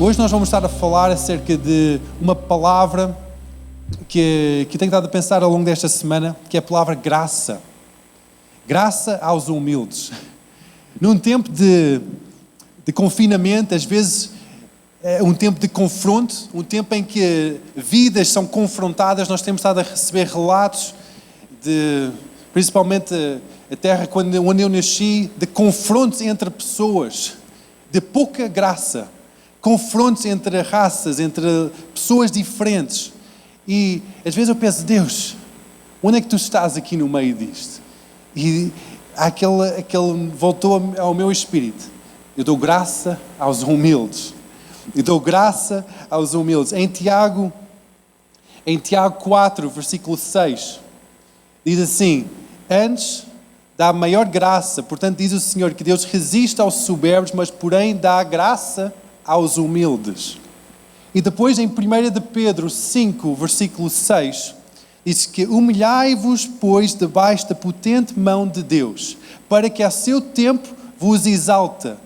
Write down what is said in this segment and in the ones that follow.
Hoje nós vamos estar a falar acerca de uma palavra que tenho estado a pensar ao longo desta semana, que é a palavra graça. Graça aos humildes. Num tempo de confinamento, às vezes é um tempo de confronto, um tempo em que vidas são confrontadas. Nós temos estado a receber relatos principalmente a terra onde eu nasci, de confrontos entre pessoas, de pouca graça, confrontos entre raças, entre pessoas diferentes. E às vezes eu penso, Deus, onde é que tu estás aqui no meio disto? E aquele voltou ao meu espírito. Eu dou graça aos humildes. Eu dou graça aos humildes. Em Tiago 4, versículo 6, diz assim: antes dá maior graça, portanto diz o Senhor que Deus resiste aos soberbos, mas porém dá graça aos humildes. E depois em 1 de Pedro 5, versículo 6, diz que humilhai-vos, pois, debaixo da potente mão de Deus, para que a seu tempo vos exalta,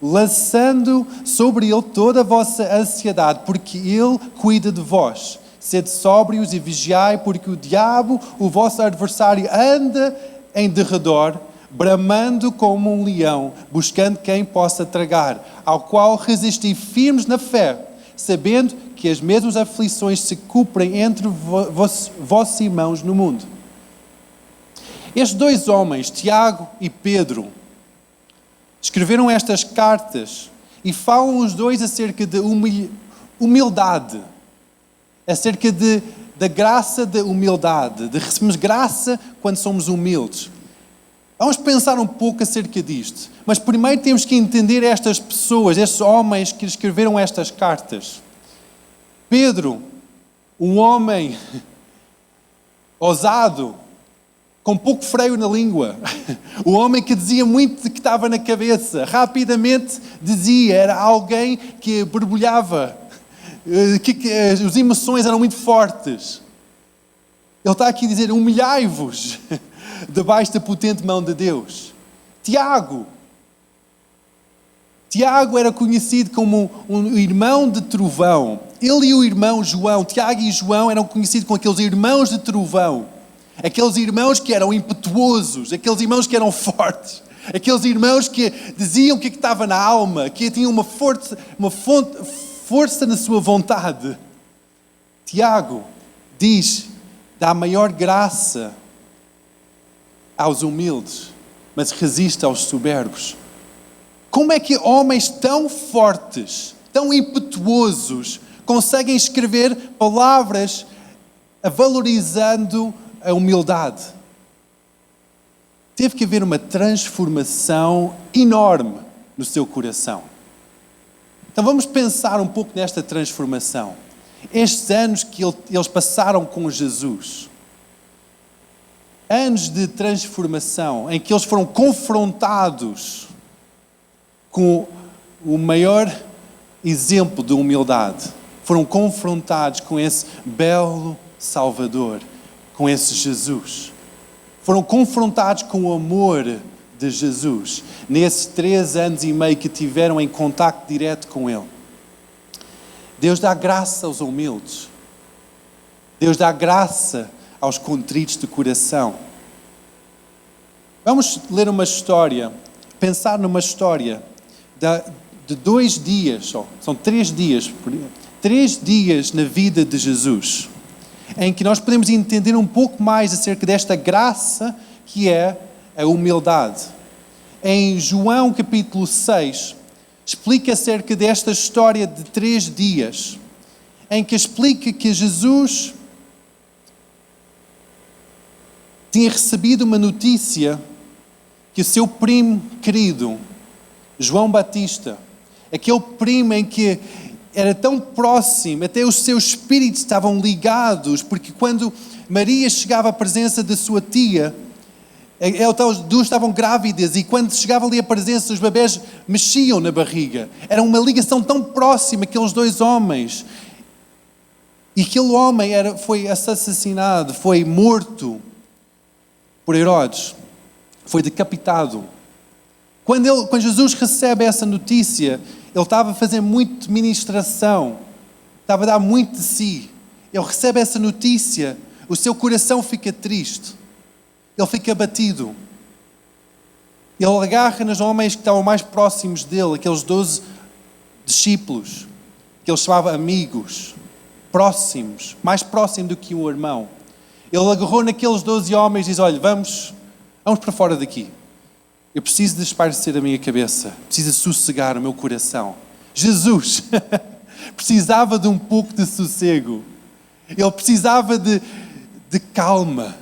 lançando sobre ele toda a vossa ansiedade, porque ele cuida de vós. Sede sóbrios e vigiai, porque o diabo, o vosso adversário, anda em derredor, bramando como um leão, buscando quem possa tragar, ao qual resisti firmes na fé, sabendo que as mesmas aflições se cumprem entre vossos irmãos no mundo. Estes dois homens, Tiago e Pedro, escreveram estas cartas e falam os dois acerca de humildade, acerca da graça da humildade, de recebermos graça quando somos humildes. Vamos pensar um pouco acerca disto, mas primeiro temos que entender estas pessoas, estes homens que escreveram estas cartas. Pedro, um homem ousado, com pouco freio na língua, o homem que dizia muito que estava na cabeça, rapidamente dizia, era alguém que borbulhava, que as emoções eram muito fortes. Ele está aqui a dizer, humilhai-vos debaixo da potente mão de Deus. Tiago era conhecido como um irmão de trovão. Ele e o irmão João, Tiago e João, eram conhecidos como aqueles irmãos de trovão. Aqueles irmãos que eram impetuosos, aqueles irmãos que eram fortes, aqueles irmãos que diziam o que estava na alma, que tinham uma força na sua vontade. Tiago diz, dá maior graça aos humildes, mas resiste aos soberbos. Como é que homens tão fortes, tão impetuosos, conseguem escrever palavras valorizando a humildade? Teve que haver uma transformação enorme no seu coração. Então vamos pensar um pouco nesta transformação. Estes anos que eles passaram com Jesus, anos de transformação em que eles foram confrontados com o maior exemplo de humildade. Foram confrontados com esse belo Salvador, com esse Jesus. Foram confrontados com o amor de Jesus, nesses 3 anos e meio que tiveram em contacto direto com Ele. Deus dá graça aos humildes. Deus dá graça aos contritos de coração. Vamos ler uma história, pensar numa história de 2 dias, são 3 dias, 3 dias na vida de Jesus, em que nós podemos entender um pouco mais acerca desta graça que é a humildade. Em João capítulo 6, explica acerca desta história de 3 dias, em que explica que Jesus tinha recebido uma notícia que o seu primo querido, João Batista, aquele primo em que era tão próximo, até os seus espíritos estavam ligados, porque quando Maria chegava à presença da sua tia, as duas estavam grávidas e quando chegava ali a presença, os bebés mexiam na barriga. Era uma ligação tão próxima, aqueles 2 homens. E aquele homem foi assassinado, foi morto por Herodes, foi decapitado. Quando Jesus recebe essa notícia, ele estava a fazer muito ministração, estava a dar muito de si. Ele recebe essa notícia, o seu coração fica triste, ele fica abatido. Ele agarra nos homens que estavam mais próximos dele, aqueles 12 discípulos, que ele chamava amigos, próximos, mais próximo do que um irmão. Ele agarrou naqueles 12 homens e diz: olha, vamos para fora daqui. Eu preciso de espairecer a minha cabeça, preciso de sossegar o meu coração. Jesus precisava de um pouco de sossego. Ele precisava de calma.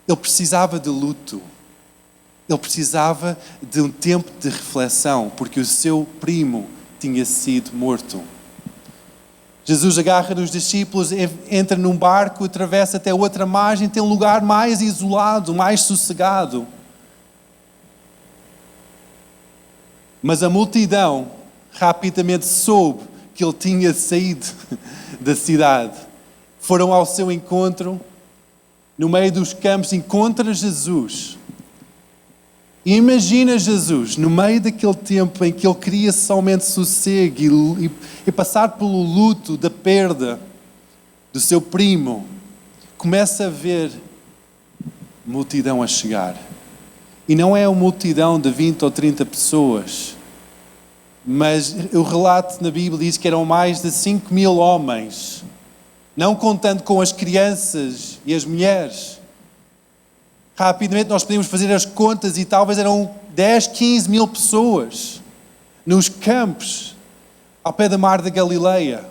Ele precisava de luto. Ele precisava de um tempo de reflexão, porque o seu primo tinha sido morto. Jesus agarra os discípulos, entra num barco, atravessa até outra margem, tem um lugar mais isolado, mais sossegado. Mas a multidão rapidamente soube que ele tinha saído da cidade. Foram ao seu encontro, no meio dos campos, encontra Jesus. E imagina Jesus, no meio daquele tempo em que ele queria somente sossego e passar pelo luto da perda do seu primo, começa a ver multidão a chegar. E não é uma multidão de 20 ou 30 pessoas, mas o relato na Bíblia diz que eram mais de 5.000 homens, não contando com as crianças e as mulheres. Rapidamente nós podemos fazer as contas e talvez eram 10, 15 mil pessoas nos campos ao pé da mar da Galileia.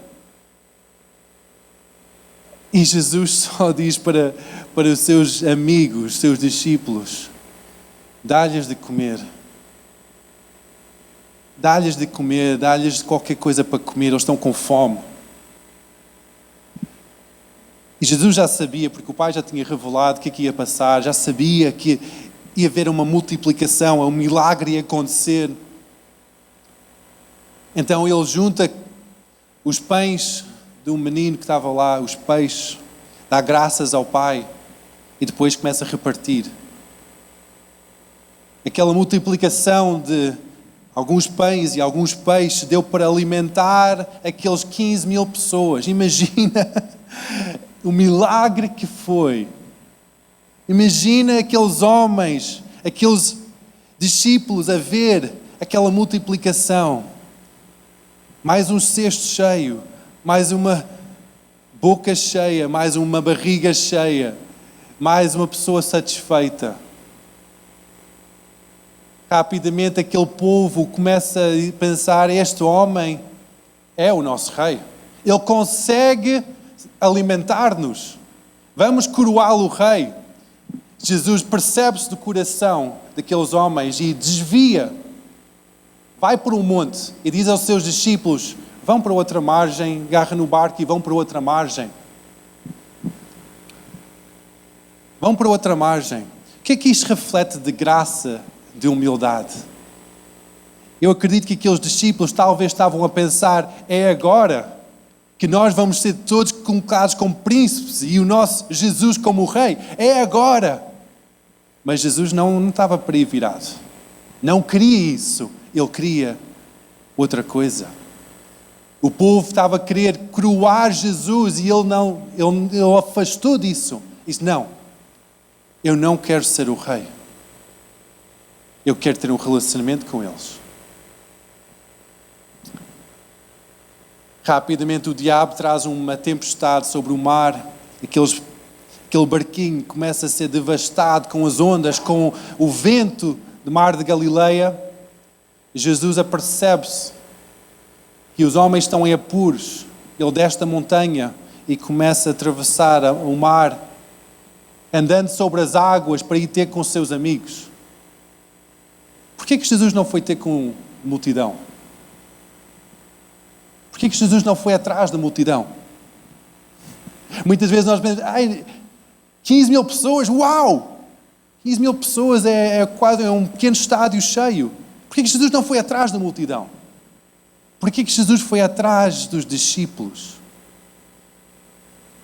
E Jesus só diz para os seus amigos, seus discípulos: dá-lhes de comer. Dá-lhes de comer, dá-lhes qualquer coisa para comer, eles estão com fome. E Jesus já sabia, porque o Pai já tinha revelado o que ia passar, já sabia que ia haver uma multiplicação, um milagre ia acontecer. Então ele junta os pães de um menino que estava lá, os peixes, dá graças ao Pai e depois começa a repartir. Aquela multiplicação de alguns pães e alguns peixes deu para alimentar aqueles 15 mil pessoas. Imagina o milagre que foi. Imagina aqueles homens, aqueles discípulos a ver aquela multiplicação. Mais um cesto cheio, mais uma boca cheia, mais uma barriga cheia, mais uma pessoa satisfeita. Rapidamente aquele povo começa a pensar: este homem é o nosso rei. Ele consegue alimentar-nos. Vamos coroá-lo rei. Jesus percebe-se do coração daqueles homens e desvia. Vai para um monte e diz aos seus discípulos: vão para outra margem, agarra no barco e vão para outra margem. Vão para outra margem. O que é que isto reflete de graça, de humildade? Eu acredito que aqueles discípulos talvez estavam a pensar: é agora que nós vamos ser todos colocados como príncipes e o nosso Jesus como o rei. É agora. Mas Jesus não estava para aí virado. Não queria isso. Ele queria outra coisa. O povo estava a querer coroar Jesus e ele afastou disso. Disse: não, eu não quero ser o rei. Eu quero ter um relacionamento com eles. Rapidamente o diabo traz uma tempestade sobre o mar. Aquele barquinho começa a ser devastado com as ondas, com o vento do mar de Galileia. Jesus apercebe-se que os homens estão em apuros. Ele desce da montanha e começa a atravessar o mar, andando sobre as águas para ir ter com os seus amigos. Porquê que Jesus não foi ter com multidão? Porquê que Jesus não foi atrás da multidão? Muitas vezes nós pensamos: 15 mil pessoas, uau! 15 mil pessoas é quase um pequeno estádio cheio. Porquê que Jesus não foi atrás da multidão? Porquê que Jesus foi atrás dos discípulos?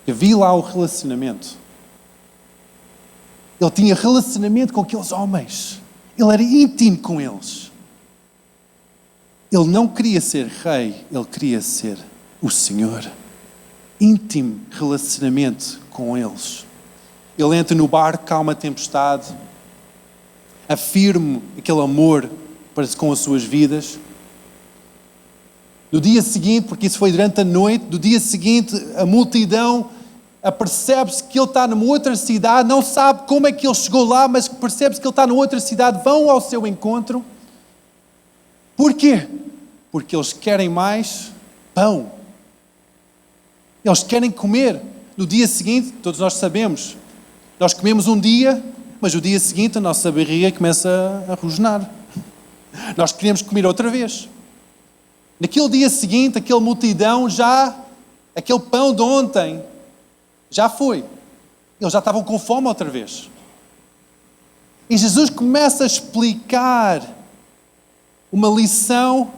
Eu vi lá o relacionamento. Ele tinha relacionamento com aqueles homens. Ele era íntimo com eles. Ele não queria ser rei, ele queria ser o Senhor. Íntimo relacionamento com eles. Ele entra no barco, calma a tempestade, afirma aquele amor com as suas vidas. No dia seguinte, porque isso foi durante a noite, no dia seguinte a multidão apercebe-se que ele está numa outra cidade, não sabe como é que ele chegou lá, mas percebe-se que ele está numa outra cidade, vão ao seu encontro. Porquê? Porque eles querem mais pão. Eles querem comer. No dia seguinte, todos nós sabemos, nós comemos um dia, mas no dia seguinte a nossa barriga começa a rosnar. Nós queremos comer outra vez. Naquele dia seguinte, aquela multidão aquele pão de ontem, já foi. Eles já estavam com fome outra vez. E Jesus começa a explicar uma lição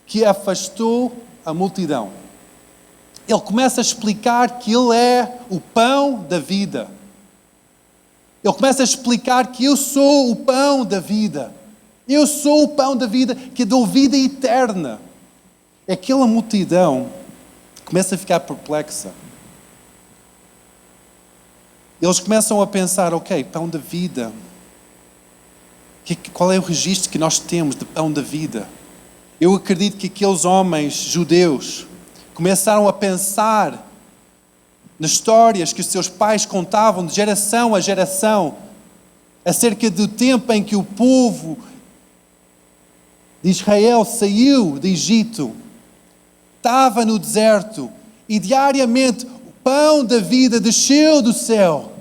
que afastou a multidão. Ele começa a explicar que Ele é o pão da vida. Ele começa a explicar que eu sou o pão da vida. Eu sou o pão da vida que dou vida eterna. Aquela multidão começa a ficar perplexa. Eles começam a pensar, ok, pão da vida. Qual é o registro que nós temos de pão da vida? Eu acredito que aqueles homens judeus começaram a pensar nas histórias que os seus pais contavam de geração a geração, acerca do tempo em que o povo de Israel saiu do Egito, estava no deserto e diariamente o pão da vida desceu do céu.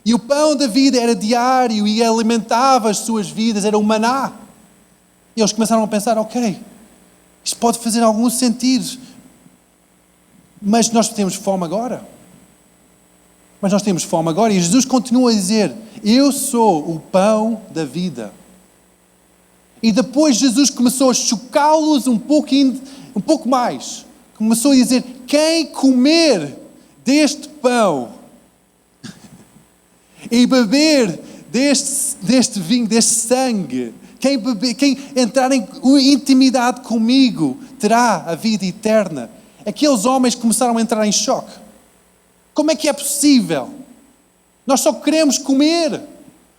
E o pão da vida era diário e alimentava as suas vidas, era o maná. E eles começaram a pensar, ok, isto pode fazer algum sentido, mas nós temos fome agora. E Jesus continua a dizer, eu sou o pão da vida. E depois Jesus começou a chocá-los um pouco mais. Começou a dizer, quem comer deste pão e beber deste vinho, deste sangue, quem entrar em intimidade comigo, terá a vida eterna. Aqueles homens começaram a entrar em choque. Como é que é possível? Nós só queremos comer.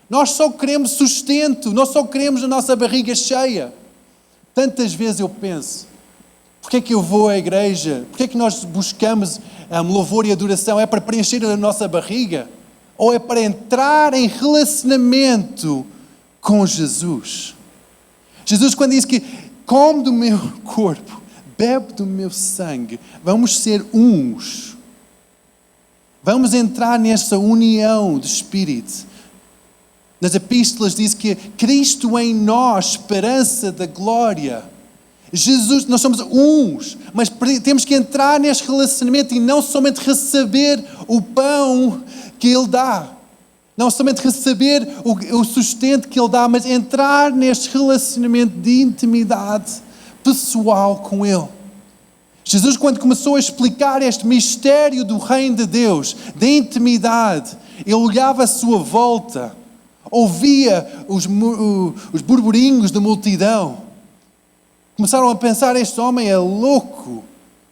Nós só queremos sustento. Nós só queremos a nossa barriga cheia. Tantas vezes eu penso, porque é que eu vou à igreja? Porque é que nós buscamos louvor e adoração? É para preencher a nossa barriga? Ou é para entrar em relacionamento com Jesus? Jesus, quando diz que come do meu corpo, bebe do meu sangue, vamos ser uns. Vamos entrar nessa união de espírito. Nas epístolas diz que Cristo em nós, esperança da glória. Jesus, nós somos uns, mas temos que entrar neste relacionamento e não somente receber o pão que Ele dá. Não somente receber o sustento que Ele dá, mas entrar neste relacionamento de intimidade pessoal com Ele. Jesus, quando começou a explicar este mistério do reino de Deus, da intimidade, Ele olhava à sua volta, ouvia os burburinhos da multidão. Começaram a pensar, este homem é louco,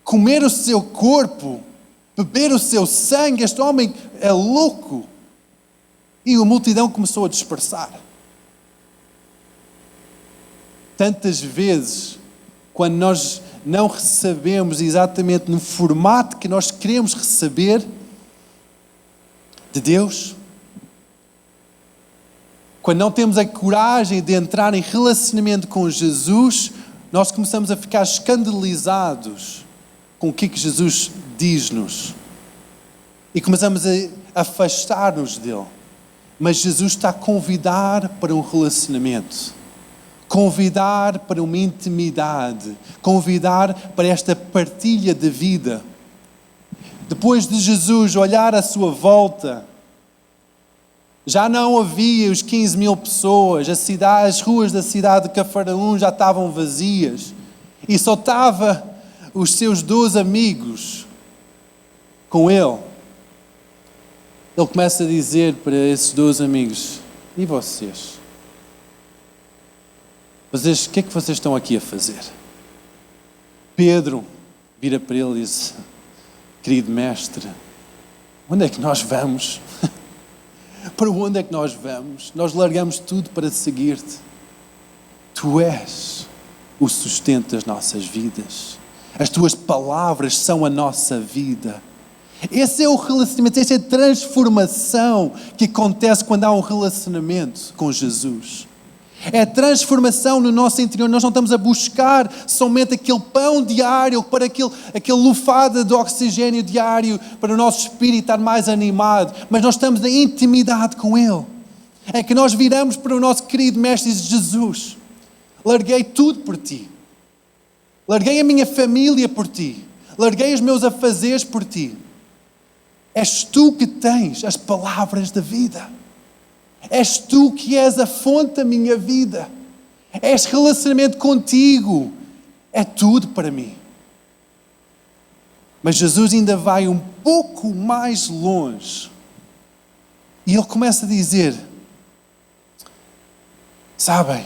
comer o seu corpo, beber o seu sangue, este homem é louco. E a multidão começou a dispersar. Tantas vezes, quando nós não recebemos exatamente no formato que nós queremos receber de Deus, quando não temos a coragem de entrar em relacionamento com Jesus, nós começamos a ficar escandalizados com o que Jesus diz-nos. E começamos a afastar-nos dele. Mas Jesus está a convidar para um relacionamento. Convidar para uma intimidade. Convidar para esta partilha de vida. Depois de Jesus olhar à sua volta, já não havia os 15 mil pessoas, as ruas da cidade de Cafarnaum já estavam vazias e só estavam os seus 12 amigos com ele. Ele começa a dizer para esses 12 amigos, e vocês? Vocês, o que é que vocês estão aqui a fazer? Pedro vira para ele e diz: querido mestre, onde é que nós vamos? Para onde é que nós vamos? Nós largamos tudo para seguir-te. Tu és o sustento das nossas vidas. As tuas palavras são a nossa vida. Esse é o relacionamento, essa é a transformação que acontece quando há um relacionamento com Jesus. É a transformação no nosso interior. Nós não estamos a buscar somente aquele pão diário, para aquele lufada de oxigênio diário, para o nosso espírito estar mais animado, mas nós estamos em intimidade com Ele. É que nós viramos para o nosso querido Mestre e dizemos: Jesus, larguei tudo por Ti. Larguei a minha família por Ti. Larguei os meus afazeres por Ti. És Tu que tens as palavras da vida. És Tu que és a fonte da minha vida. És relacionamento contigo. É tudo para mim. Mas Jesus ainda vai um pouco mais longe. E Ele começa a dizer: sabem,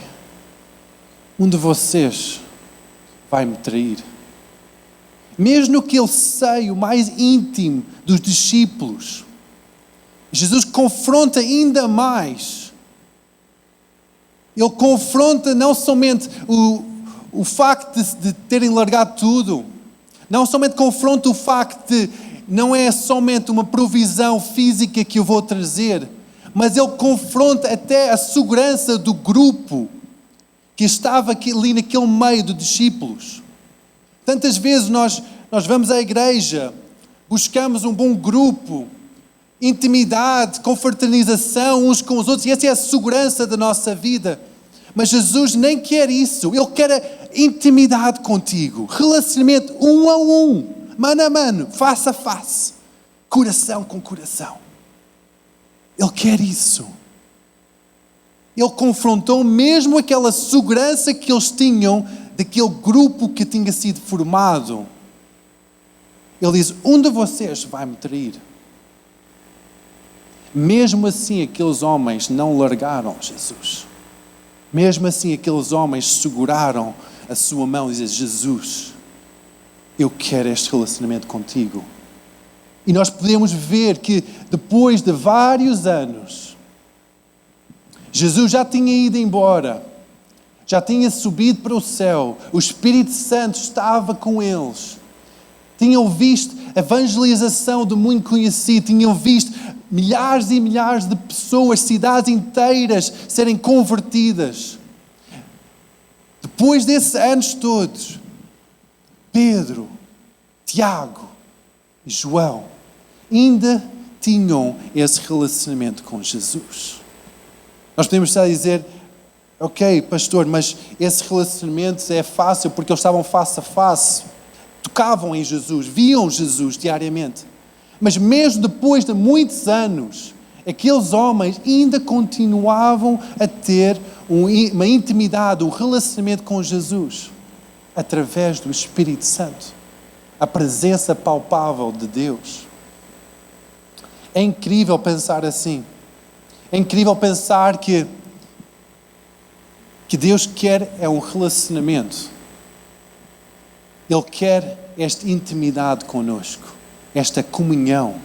um de vocês vai me trair. Mesmo naquele seio mais íntimo dos discípulos, Jesus confronta ainda mais. Ele confronta não somente o facto de terem largado tudo, não somente confronta o facto de não é somente uma provisão física que eu vou trazer, mas ele confronta até a segurança do grupo que estava ali naquele meio de discípulos. Tantas vezes nós vamos à igreja, buscamos um bom grupo, intimidade, confraternização uns com os outros, e essa é a segurança da nossa vida. Mas Jesus nem quer isso. Ele quer a intimidade contigo, relacionamento um a um, mano a mano, face a face, coração com coração. Ele quer isso. Ele confrontou mesmo aquela segurança que eles tinham daquele grupo que tinha sido formado. Ele diz: um de vocês vai me trair. Mesmo assim, aqueles homens não largaram Jesus. Mesmo assim, aqueles homens seguraram a sua mão e diziam: Jesus, eu quero este relacionamento contigo. E nós podemos ver que depois de vários anos, Jesus já tinha ido embora, já tinha subido para o céu, o Espírito Santo estava com eles. Tinham visto a evangelização do mundo conhecido, tinham visto milhares e milhares de pessoas, cidades inteiras serem convertidas. Depois desses anos todos, Pedro, Tiago e João ainda tinham esse relacionamento com Jesus. Nós podemos estar a dizer: ok, pastor, mas esse relacionamento é fácil porque eles estavam face a face, tocavam em Jesus, viam Jesus diariamente. Mas mesmo depois de muitos anos, aqueles homens ainda continuavam a ter uma intimidade, um relacionamento com Jesus, através do Espírito Santo, a presença palpável de Deus. É incrível pensar assim. É incrível pensar que Deus quer um relacionamento. Ele quer esta intimidade conosco, esta comunhão,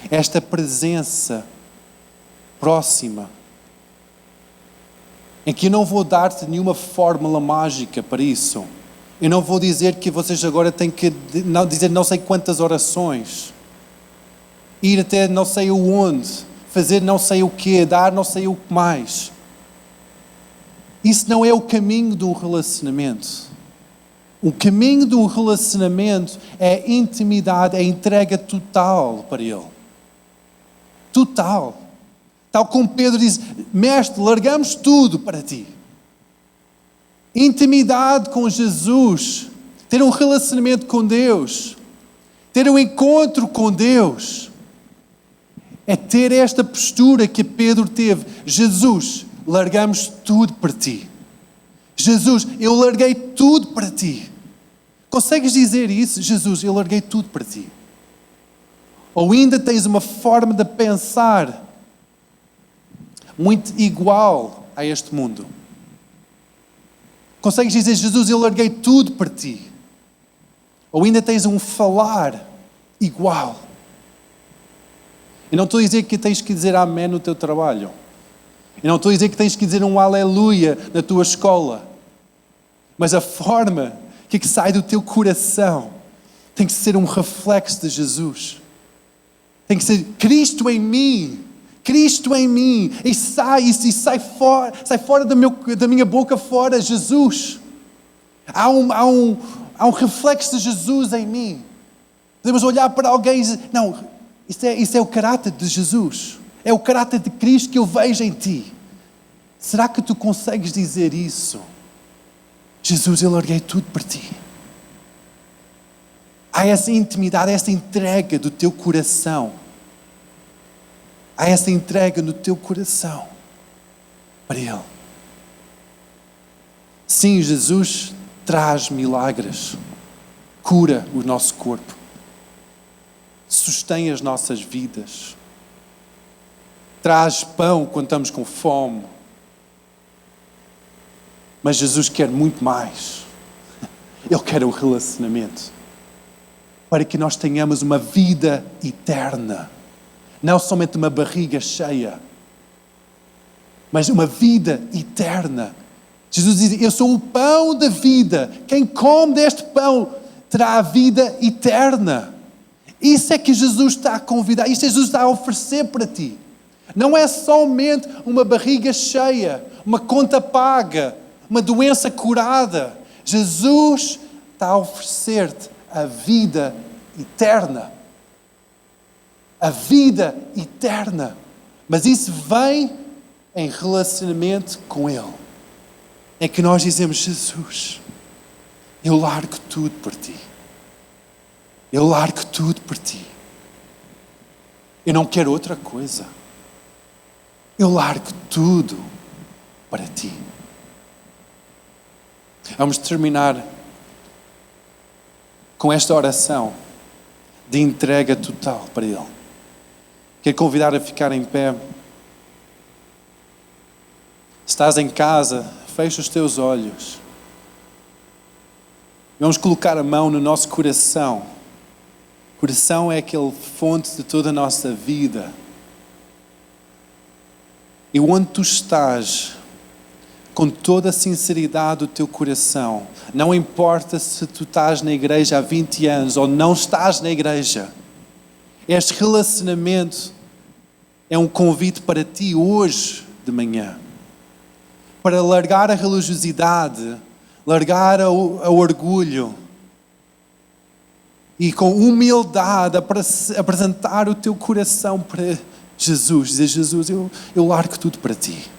esta presença próxima, em que eu não vou dar-te nenhuma fórmula mágica para isso. Eu não vou dizer que vocês agora têm que dizer não sei quantas orações, ir até não sei onde, fazer não sei o quê, dar não sei o que mais. Isso não é o caminho de um relacionamento. O caminho de um relacionamento é intimidade, é entrega total para Ele. Total. Tal como Pedro diz: mestre, largamos tudo para Ti. Intimidade com Jesus, ter um relacionamento com Deus, ter um encontro com Deus, é ter esta postura que Pedro teve. Jesus, largamos tudo para Ti. Jesus, eu larguei tudo para Ti. Consegues dizer isso? Jesus, eu larguei tudo para Ti. Ou ainda tens uma forma de pensar muito igual a este mundo. Consegues dizer, Jesus, eu larguei tudo para ti? Ou ainda tens um falar igual? Eu não estou a dizer que tens que dizer amém no teu trabalho. Eu não estou a dizer que tens que dizer um aleluia na tua escola. Mas a forma que sai do teu coração tem que ser um reflexo de Jesus. Tem que ser Cristo em mim. Cristo em mim. E sai fora da minha boca fora Jesus. Há um reflexo de Jesus em mim. Podemos olhar para alguém e dizer, não, isso é o caráter de Jesus. É o caráter de Cristo que eu vejo em ti. Será que tu consegues dizer isso? Jesus, eu larguei tudo por ti. Há essa intimidade, essa entrega do teu coração. Há essa entrega no teu coração para Ele. Sim, Jesus traz milagres, cura o nosso corpo, sustém as nossas vidas, traz pão quando estamos com fome. Mas Jesus quer muito mais. Ele quer um relacionamento para que nós tenhamos uma vida eterna. Não somente uma barriga cheia, mas uma vida eterna. Jesus diz, eu sou o pão da vida. Quem come deste pão terá a vida eterna. Isso é que Jesus está a convidar, isso é que Jesus está a oferecer para ti. Não é somente uma barriga cheia, uma conta paga, uma doença curada. Jesus está a oferecer-te a vida eterna. A vida eterna. Mas isso vem em relacionamento com Ele. É que nós dizemos, Jesus, eu largo tudo por ti. Eu largo tudo por ti. Eu não quero outra coisa. Eu largo tudo para ti. Vamos terminar com esta oração de entrega total para Ele. Quero convidar a ficar em pé. Se estás em casa, fecha os teus olhos. Vamos colocar a mão no nosso coração. O coração é aquele fonte de toda a nossa vida. E onde tu estás, com toda a sinceridade do teu coração, não importa se tu estás na igreja há 20 anos ou não estás na igreja, este relacionamento é um convite para ti hoje de manhã, para largar a religiosidade, largar o orgulho e com humildade apresentar o teu coração para Jesus, dizer, Jesus, eu largo tudo para ti.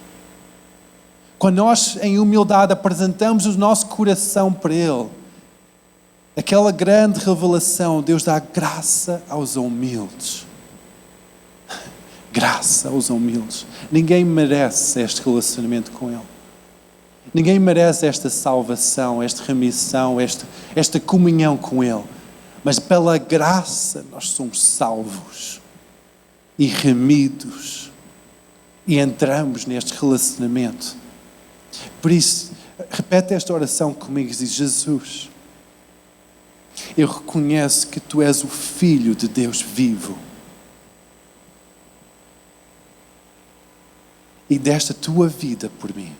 Quando nós em humildade apresentamos o nosso coração para Ele, aquela grande revelação, Deus dá graça aos humildes. Graça aos humildes. Ninguém merece este relacionamento com Ele. Ninguém merece esta salvação, esta remissão, esta comunhão com Ele. Mas pela graça nós somos salvos e remidos e entramos neste relacionamento. Por isso, repete esta oração comigo e diz, Jesus, eu reconheço que Tu és o Filho de Deus vivo. E desta Tua vida por mim.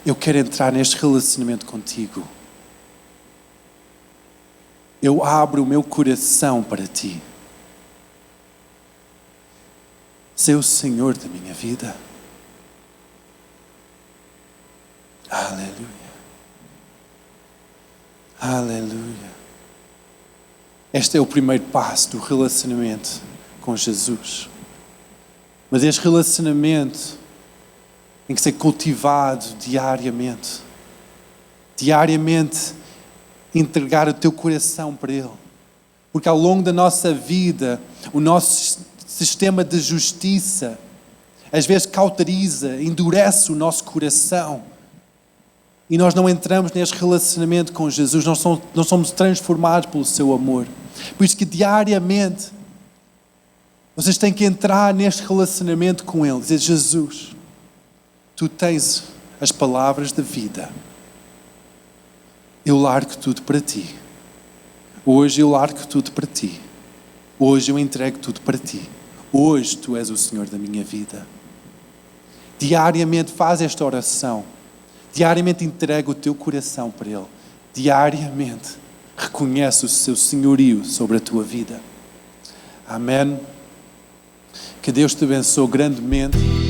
Eu quero entrar neste relacionamento contigo. Eu abro o meu coração para Ti. Ser o Senhor da minha vida. Aleluia. Aleluia. Este é o primeiro passo do relacionamento com Jesus. Mas este relacionamento tem que ser cultivado diariamente. Diariamente entregar o teu coração para Ele. Porque ao longo da nossa vida, o nosso sistema de justiça às vezes cauteriza, endurece o nosso coração. E nós não entramos neste relacionamento com Jesus, não somos transformados pelo seu amor. Por isso que diariamente vocês têm que entrar neste relacionamento com Ele. Dizer, Jesus, Tu tens as palavras da vida. Eu largo tudo para ti. Hoje eu largo tudo para ti. Hoje eu entrego tudo para ti. Hoje tu és o Senhor da minha vida. Diariamente faz esta oração. Diariamente entrega o teu coração para Ele. Diariamente reconhece o seu senhorio sobre a tua vida. Amém. Que Deus te abençoe grandemente.